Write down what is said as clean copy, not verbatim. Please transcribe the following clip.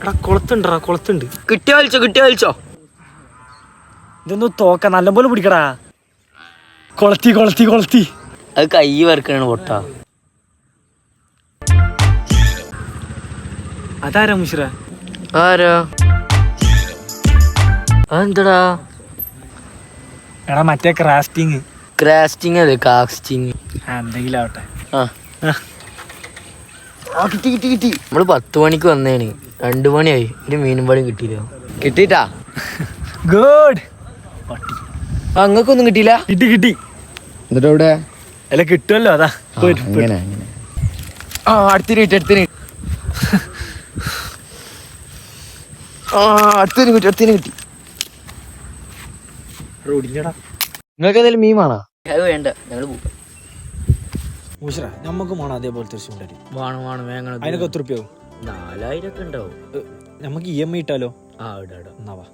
എടാ കുളത്തുണ്ടടാ, കുളത്തുണ്ട്. കിട്ടിയ വലിച്ചോ. ഇതൊന്ന് തോക്ക നല്ലപോലെ പിടിക്കടാ. കൊളത്തി. അത് കൈ വരക്കാണ് പൊട്ട. അതാരാ മുഷിറ? ആരാ? അതെന്താടാ? എടാ മറ്റേ ക്രാഫ്റ്റിങ് അല്ലേ? കാസ്റ്റിങ് എന്തെങ്കിലും ആവട്ടെ. കിട്ടി. നമ്മള് 10 മണിക്ക് വന്നേന്, 2 മണിയായി. ഒരു മീനും പാടും കിട്ടിയില്ല. കിട്ടിട്ടാ? ഗുഡ്. അങ്ങക്കൊന്നും കിട്ടിയില്ല? കിട്ടി. എന്നിട്ട് എവിടെ? അല്ല കിട്ടുമല്ലോ, അതാ. അങ്ങനെ അടുത്തിന് കിട്ടി. നിങ്ങൾക്ക് എന്തെങ്കിലും മീൻ വേണോ? അത് വേണ്ട, ഞങ്ങള് പോകും. മുഷിറ നമുക്ക് പോണം അതേപോലത്തെ ചൂണ്ടല്. വേണം. അതിനൊക്കെ 10 റുപ്യാവും. 4000 ഒക്കെ ഉണ്ടാവും. നമുക്ക് EMI ഇട്ടാലോ? ഇടാ. എന്നാ വാ.